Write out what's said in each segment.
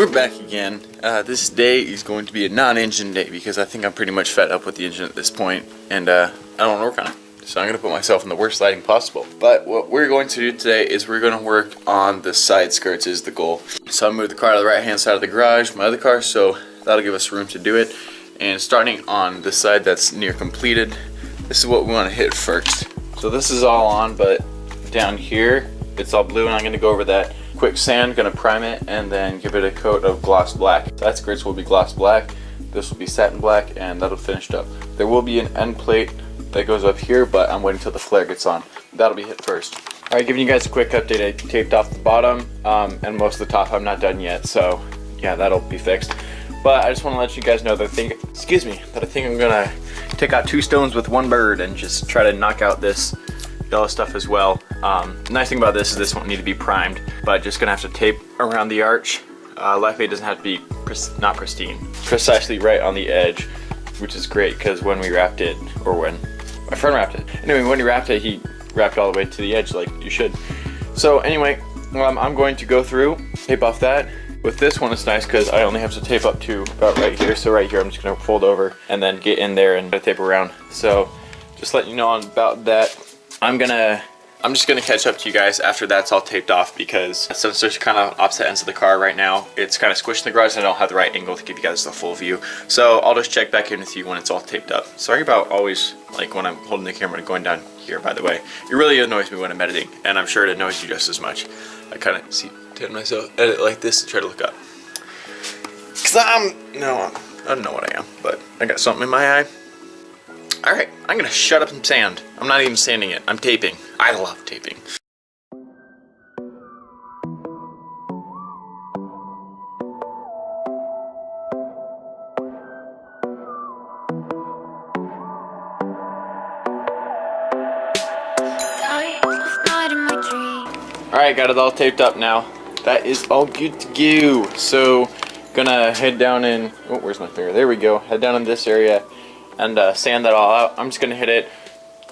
We're back again. This day is going to be a non-engine day because I think I'm pretty much fed up with the engine at this point, and I don't want to work on it. So I'm going to put myself in the worst lighting possible. But what we're going to do today is we're going to work on the side skirts is the goal. So I moved the car to the right hand side of the garage, my other car, so that'll give us room to do it. And starting on the side that's near completed, this is what we want to hit first. So this is all on, but down here it's all blue, and I'm going to go over that quick sand, going to prime it and then give it a coat of gloss black. Side skirts will be gloss black, this will be satin black, and that'll finish up. There will be an end plate that goes up here, but I'm waiting till the flare gets on. That'll be hit first. Alright, giving you guys a quick update. I taped off the bottom and most of the top I'm not done yet, so yeah, that'll be fixed. But I just want to let you guys know that I think I'm gonna take out two stones with one bird and just try to knock out this yellow stuff as well. The nice thing about this is this won't need to be primed, but just gonna have to tape around the arch. Luckily it doesn't have to be not pristine, precisely right on the edge, which is great because when we wrapped it, or when my friend wrapped it, anyway, when he wrapped it, he wrapped all the way to the edge like you should. So anyway, I'm going to go through, tape off that. With this one, it's nice because I only have to tape up to about right here. So right here, I'm just gonna fold over and then get in there and tape around. So just letting you know about that. I'm just gonna catch up to you guys after that's all taped off, because since there's kind of opposite ends of the car right now, it's kind of squished in the garage and I don't have the right angle to give you guys the full view. So I'll just check back in with you when it's all taped up. Sorry about always, like when I'm holding the camera and going down here, by the way. It really annoys me when I'm editing, and I'm sure it annoys you just as much. I kind of tend myself edit like this to try to look up. Cause I don't know what I am, but I got something in my eye. Alright, I'm gonna shut up and sand. I'm not even sanding it, I'm taping. I love taping. Alright, got it all taped up now. That is all good to go. So, gonna head down in, oh, where's my finger? There we go. Head down in this area and sand that all out. I'm just gonna hit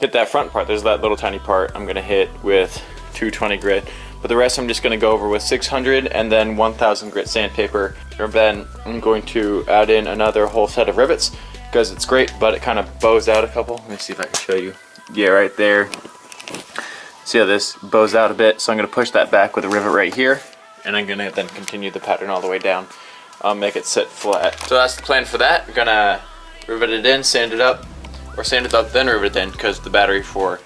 that front part. There's that little tiny part I'm gonna hit with 220 grit, but the rest I'm just gonna go over with 600 and then 1000 grit sandpaper. And then I'm going to add in another whole set of rivets because it's great, but it kind of bows out a couple. Let me see if I can show you. Yeah, right there. See how this bows out a bit? So I'm gonna push that back with a rivet right here, and I'm gonna then continue the pattern all the way down. Make it sit flat. So that's the plan for that. We're gonna rivet it in, sand it up, or sand it up then rivet it in, because the battery for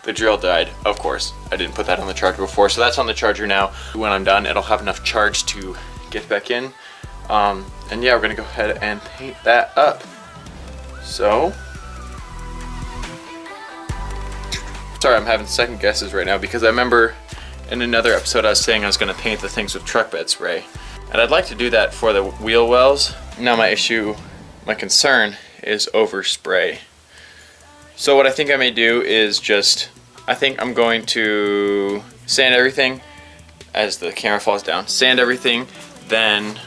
the drill died. Of course, I didn't put that on the charger before, so that's on the charger now. When I'm done, it'll have enough charge to get back in. And yeah, we're gonna go ahead and paint that up. So, sorry, I'm having second guesses right now because I remember in another episode I was saying I was gonna paint the things with truck bed spray. And I'd like to do that for the wheel wells. Now my concern is overspray. So what I think I may do is I think I'm going to sand everything as the camera falls down. Sand everything, then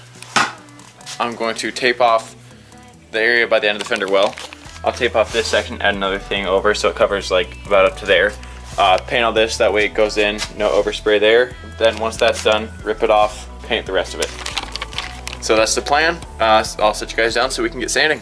I'm going to tape off the area by the end of the fender well. I'll tape off this section, add another thing over so it covers like about up to there. Paint all this, that way it goes in, no overspray there. Then once that's done, rip it off, paint the rest of it. So that's the plan. I'll set you guys down so we can get sanding.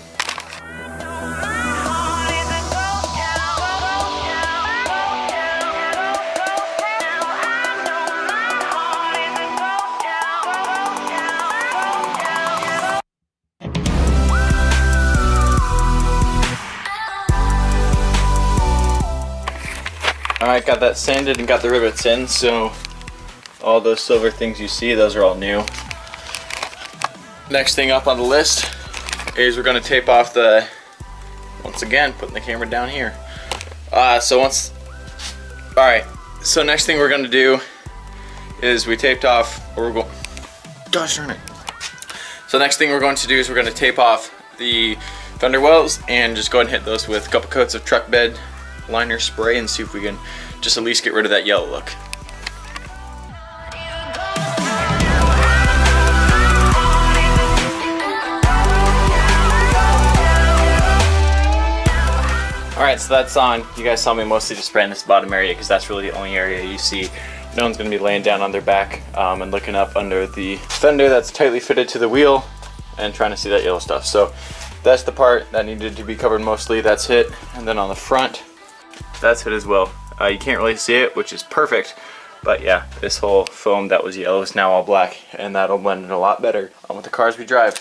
Alright, got that sanded and got the rivets in, so all those silver things you see, those are all new. Next thing up on the list is we're going to tape off once again, putting the camera down here. Alright, so next thing we're going to do is we taped off, gosh darn it. So next thing we're going to do is we're going to tape off the fender wells and just go ahead and hit those with a couple coats of truck bed liner spray and see if we can just at least get rid of that yellow look. Alright, so that's on. You guys saw me mostly just spraying this bottom area because that's really the only area you see no one's gonna be laying down on their back and looking up under the fender that's tightly fitted to the wheel and trying to see that yellow stuff. So that's the part that needed to be covered mostly. That's it. And then on the front, that's it as well. You can't really see it, which is perfect. But yeah, this whole foam that was yellow is now all black, and that'll blend in a lot better with the cars we drive.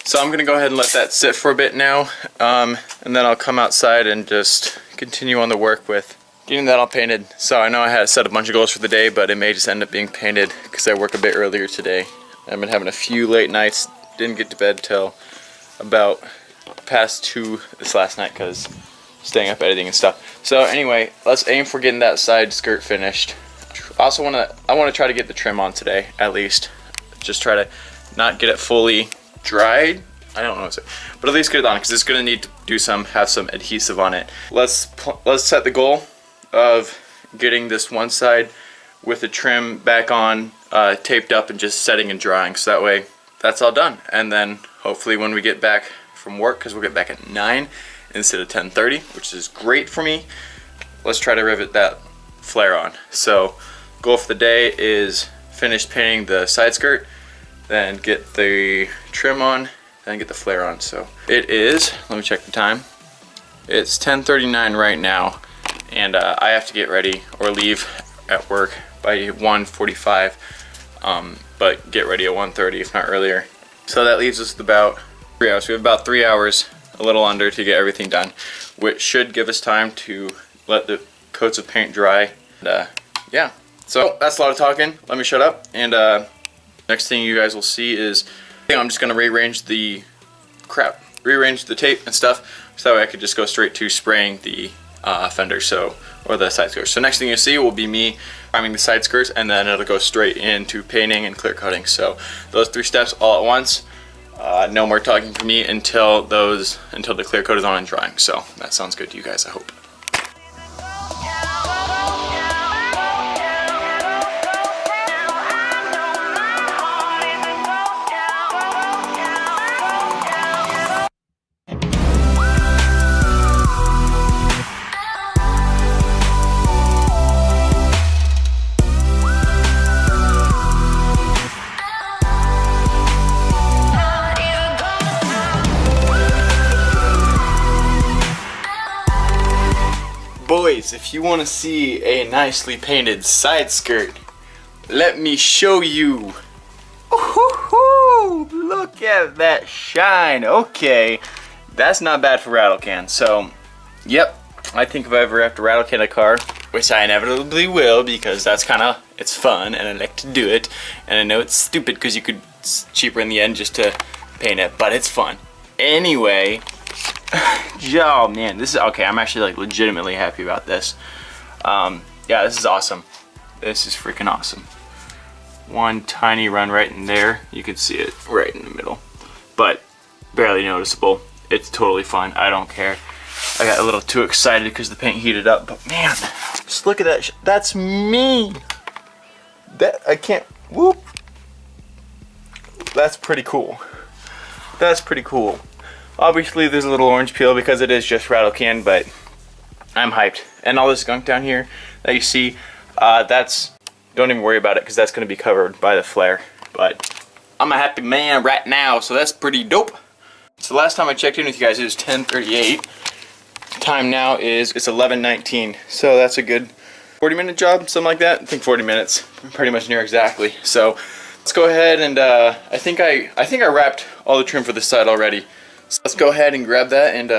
So I'm gonna go ahead and let that sit for a bit now, and then I'll come outside and just continue on the work with getting that all painted. So I know I had set a bunch of goals for the day, but it may just end up being painted because I work a bit earlier today. I've been having a few late nights, didn't get to bed till about past 2 this last night because staying up editing and stuff. So anyway, let's aim for getting that side skirt finished. I want to try to get the trim on today, at least. Just try to not get it fully dried. I don't know what to say, but at least get it on because it's going to need to have some adhesive on it. Let's set the goal of getting this one side with the trim back on, taped up, and just setting and drying. So that way, that's all done. And then hopefully when we get back from work, because we'll get back at 9 instead of 10:30, which is great for me. Let's try to rivet that flare on. So goal for the day is finish painting the side skirt, then get the trim on, then get the flare on. So it is, let me check the time. It's 10:39 right now, and I have to get ready or leave at work by 1:45, but get ready at 1:30 if not earlier. So that leaves us with about 3 hours. We have about 3 hours, a little under, to get everything done, which should give us time to let the coats of paint dry. And yeah, so that's a lot of talking. Let me shut up, and next thing you guys will see is I'm just gonna rearrange the tape and stuff, so that way I could just go straight to spraying the fender, or the side skirts. So next thing you see will be me priming the side skirts, and then it'll go straight into painting and clear coating. So those 3 steps all at once. No more talking for me until the clear coat is on and drying. So that sounds good to you guys, I hope. Boys, if you want to see a nicely painted side skirt, let me show you. Ooh, look at that shine. Okay, that's not bad for rattle can. So, yep, I think if I ever have to rattle can a car, which I inevitably will because it's fun and I like to do it. And I know it's stupid because it's cheaper in the end just to paint it, but it's fun. Anyway. Oh man, this is okay. I'm actually like legitimately happy about this. Yeah, this is awesome. This is freaking awesome. One tiny run right in there. You can see it right in the middle, but barely noticeable. It's totally fine. I don't care. I got a little too excited because the paint heated up, but man, just look at that. That's me. I can't. Whoop. That's pretty cool. That's pretty cool. Obviously there's a little orange peel because it is just rattle can, but I'm hyped. And all this gunk down here that you see, don't even worry about it because that's going to be covered by the flare. But I'm a happy man right now, so that's pretty dope. So last time I checked in with you guys, it was 10:38. Time now it's 11:19, so that's a good 40-minute job, something like that. I think 40 minutes, pretty much near exactly. So let's go ahead and I think I wrapped all the trim for this side already. So let's go ahead and grab that and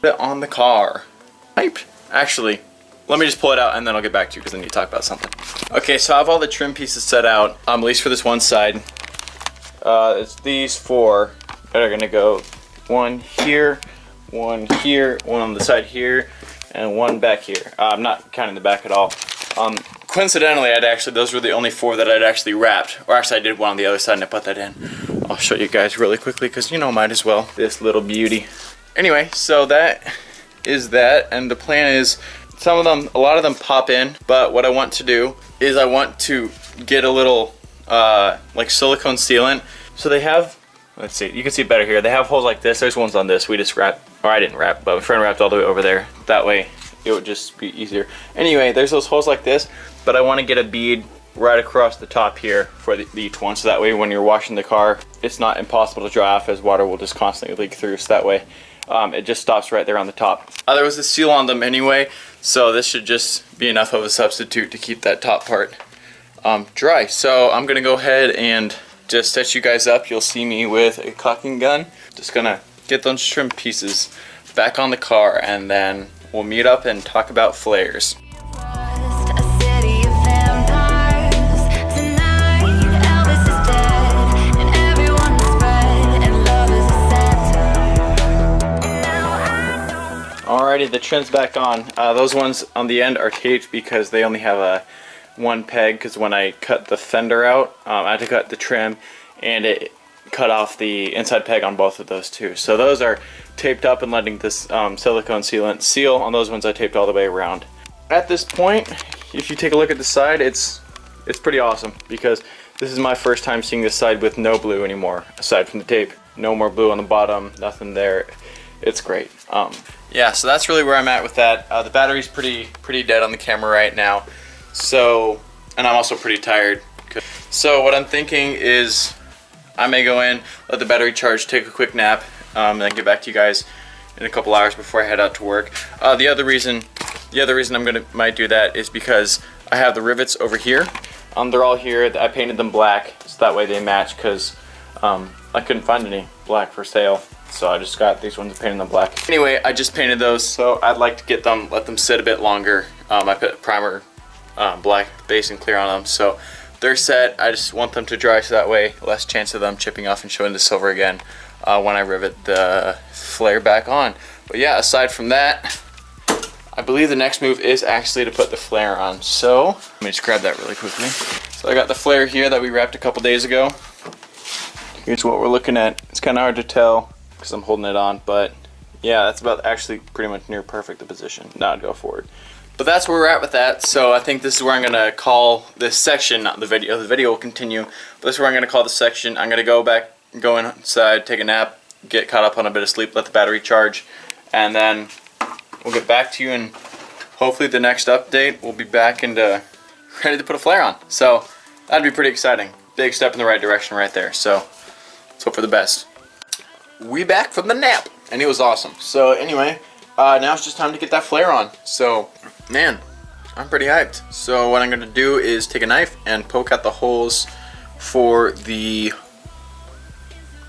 put it on the car. Hype. Actually, let me just pull it out and then I'll get back to you because I need to talk about something. Okay, so I have all the trim pieces set out, at least for this one side. It's these 4 that are gonna go one here, one on the side here, and one back here. I'm not counting the back at all. Coincidentally, those were the only 4 that I'd actually wrapped, or actually I did one on the other side and I put that in. I'll show you guys really quickly because might as well. This little beauty. Anyway, so that is that, and the plan is a lot of them pop in, but what I want to do is I want to get a little like silicone sealant. So they have, let's see, you can see it better here. They have holes like this. There's ones on this. We just wrapped, or I didn't wrap, but my friend wrapped all the way over there. That way it would just be easier. Anyway, there's those holes like this, but I want to get a bead right across the top here for each one, so that way when you're washing the car, it's not impossible to dry off, as water will just constantly leak through. So that way it just stops right there on the top. There was a seal on them anyway, so this should just be enough of a substitute to keep that top part dry. So I'm gonna go ahead and just set you guys up. You'll see me with a caulking gun. Just gonna get those trim pieces back on the car, and then we'll meet up and talk about flares. Alrighty, the trim's back on. Those ones on the end are taped because they only have a one peg, because when I cut the fender out, I had to cut the trim, and it cut off the inside peg on both of those too. So those are taped up and letting this silicone sealant seal. On those ones I taped all the way around. At this point, if you take a look at the side, it's pretty awesome, because this is my first time seeing this side with no blue anymore, aside from the tape. No more blue on the bottom, nothing there. It's great. Yeah, so that's really where I'm at with that. The battery's pretty dead on the camera right now. So, and I'm also pretty tired. So what I'm thinking is I may go in, let the battery charge, take a quick nap, and then get back to you guys in a couple hours before I head out to work. The other reason might do that is because I have the rivets over here. They're all here. I painted them black, so that way they match, because I couldn't find any black for sale. So I just got these ones and painted them black. Anyway, I just painted those, so I'd like to get them, let them sit a bit longer. I put primer, black base and clear on them, so they're set. I just want them to dry, so that way less chance of them chipping off and showing the silver again when I rivet the flare back on. But yeah, aside from that, I believe the next move is actually to put the flare on. So let me just grab that really quickly. So I got the flare here that we wrapped a couple days ago. Here's what we're looking at. It's kind of hard to tell because I'm holding it on, but yeah, that's about actually pretty much near perfect the position. Now I'd go forward. But that's where we're at with that. So I think this is where I'm gonna call this section, not the video. The video will continue, but this is where I'm gonna call the section. I'm gonna go inside, take a nap, get caught up on a bit of sleep, let the battery charge, and then we'll get back to you, and hopefully the next update we'll be back and ready to put a flare on. So that'd be pretty exciting. Big step in the right direction right there. So let's hope for the best. We back from the nap, and it was awesome. So anyway, now it's just time to get that flare on. So man, I'm pretty hyped. So what I'm gonna do is take a knife and poke out the holes for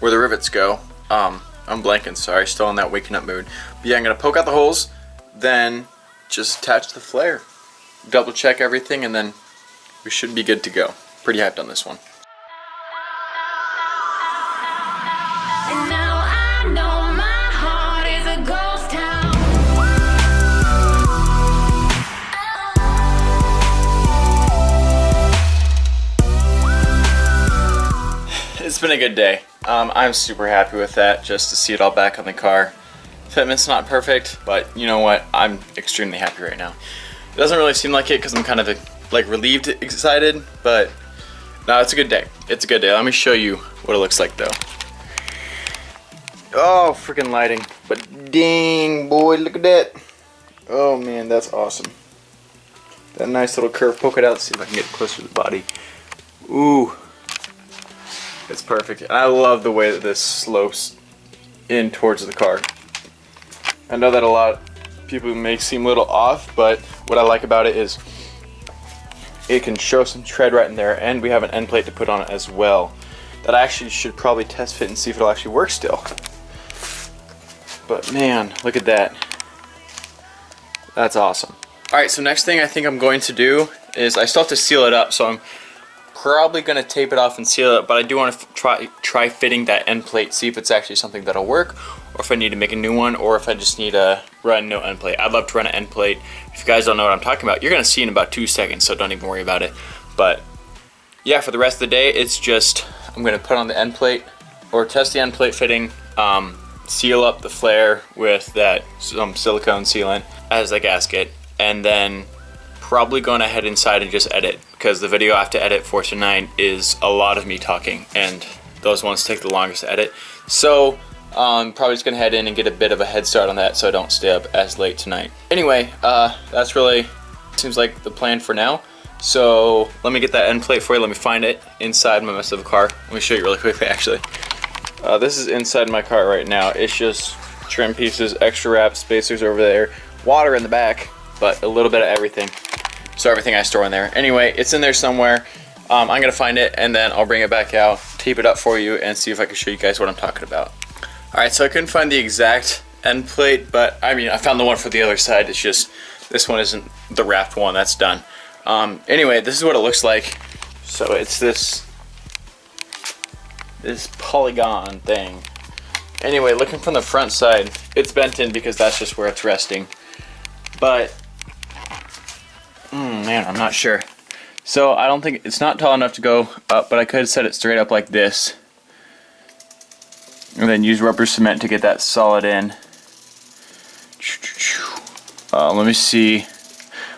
where the rivets go. I'm blanking, sorry, still in that waking up mood. But yeah, I'm gonna poke out the holes, then just attach the flare, double check everything, and then we should be good to go. Pretty hyped on this one. And now I know my heart is a ghost town. It's been a good day. I'm super happy with that, just to see it all back on the car. Fitment's not perfect, but you know what? I'm extremely happy right now. It doesn't really seem like it because I'm kind of like relieved, excited, but no, it's a good day. It's a good day. Let me show you what it looks like though. Oh, freaking lighting. But dang, boy, look at that. Oh man, that's awesome. That nice little curve. Poke it out, see if I can get closer to the body. Ooh. It's perfect. And I love the way that this slopes in towards the car. I know that a lot of people may seem a little off, but what I like about it is it can show some tread right in there, and we have an end plate to put on it as well. That I actually should probably test fit and see if it'll actually work still. But man, look at that. That's awesome. Alright, so next thing I think I'm going to do is I still have to seal it up, so I'm probably going to tape it off and seal it up, but I do want to try fitting that end plate, see if it's actually something that'll work, or if I need to make a new one, or if I just need to run no end plate. I'd love to run an end plate. If you guys don't know what I'm talking about, you're going to see in about 2 seconds, so don't even worry about it. But yeah, for the rest of the day, it's just I'm going to put on the end plate, or test the end plate fitting, seal up the flare with that silicone sealant as the gasket, and then probably going to head inside and just edit, because the video I have to edit for tonight is a lot of me talking, and those ones take the longest to edit. So Probably just gonna head in and get a bit of a head start on that so I don't stay up as late tonight. Anyway, that's really seems like the plan for now. So let me get that end plate for you. Let me find it inside my mess of a car. Let me show you really quickly actually. This is inside my car right now. It's just trim pieces, extra wrap, spacers over there, water in the back, but a little bit of everything. So everything I store in there. Anyway, it's in there somewhere. I'm gonna find it and then I'll bring it back out, tape it up for you, and see if I can show you guys what I'm talking about. Alright, so I couldn't find the exact end plate, but I mean, I found the one for the other side. It's just, this one isn't the wrapped one, that's done. Anyway, this is what it looks like. So it's this polygon thing. Anyway, looking from the front side, it's bent in because that's just where it's resting. But, man, I'm not sure. So I don't think, it's not tall enough to go up, but I could set it straight up like this. And then use rubber cement to get that solid in. Let me see.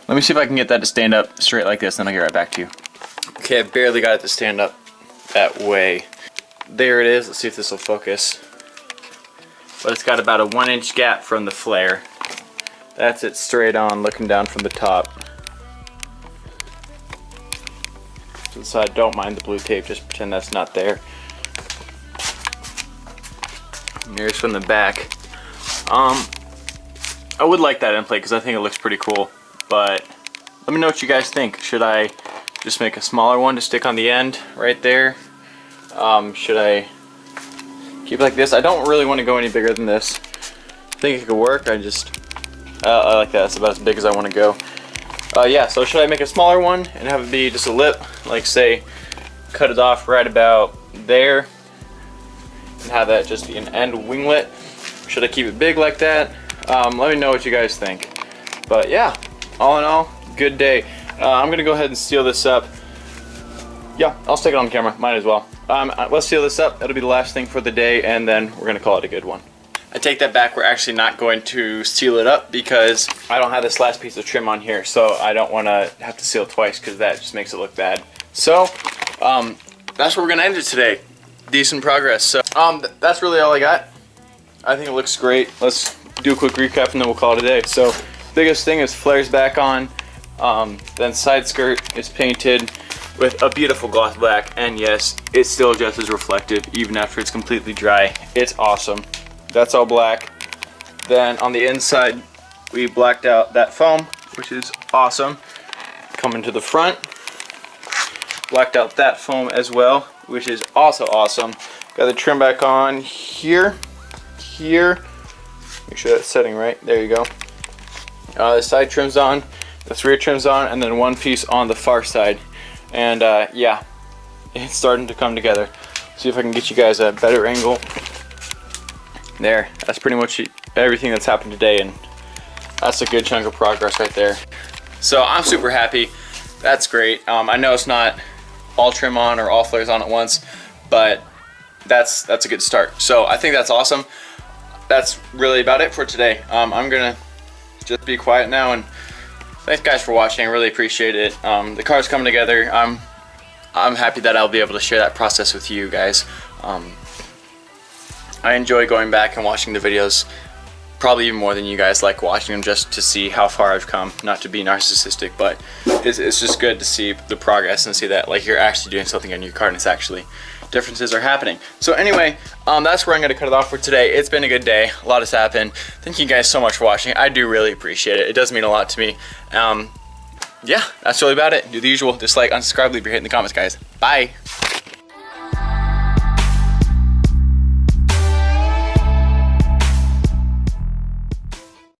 Let me see if I can get that to stand up straight like this, then I'll get right back to you. Okay, I barely got it to stand up that way. There it is. Let's see if this will focus. But it's got about a 1-inch gap from the flare. That's it straight on, looking down from the top. To the side, don't mind the blue tape, just pretend that's not there. And here's from the back. I would like that end plate because I think it looks pretty cool. But let me know what you guys think. Should I just make a smaller one to stick on the end right there? Should I keep it like this? I don't really want to go any bigger than this. I think it could work. I like that. That's about as big as I want to go. Yeah, so should I make a smaller one and have it be just a lip? Like say, cut it off right about there and have that just be an end winglet? Should I keep it big like that? Let me know what you guys think. But yeah, all in all, good day. I'm gonna go ahead and seal this up. Yeah, I'll stick it on camera, might as well. Let's seal this up, that'll be the last thing for the day, and then we're gonna call it a good one. I take that back, we're actually not going to seal it up because I don't have this last piece of trim on here, so I don't wanna have to seal twice because that just makes it look bad. So, that's where we're gonna end it today. Decent progress. So, that's really all I got. I think it looks great. Let's do a quick recap and then we'll call it a day. So, biggest thing is flares back on, then side skirt is painted with a beautiful gloss black, and yes, it's still just as reflective even after it's completely dry. It's awesome. That's all black. Then on the inside we blacked out that foam, which is awesome. Coming to the front, blacked out that foam as well, which is also awesome. Got the trim back on here, make sure that's setting right, there you go. The side trim's on, the rear trim's on, and then one piece on the far side. And yeah, it's starting to come together. See if I can get you guys a better angle. There, that's pretty much everything that's happened today, and that's a good chunk of progress right there. So I'm super happy. That's great. I know it's not all trim on or all flares on at once, but that's a good start. So I think that's awesome. That's really about it for today. I'm gonna just be quiet now, and thanks guys for watching. I really appreciate it. The car's coming together. I'm happy that I'll be able to share that process with you guys. I enjoy going back and watching the videos, probably even more than you guys like watching them, just to see how far I've come. Not to be narcissistic, but it's just good to see the progress and see that like you're actually doing something on your car and it's actually differences are happening. So anyway, that's where I'm going to cut it off for today. It's been a good day. A lot has happened. Thank you guys so much for watching. I do really appreciate it. It does mean a lot to me. Yeah, that's really about it. Do the usual. Dislike, unsubscribe, leave your hate in the comments, guys. Bye.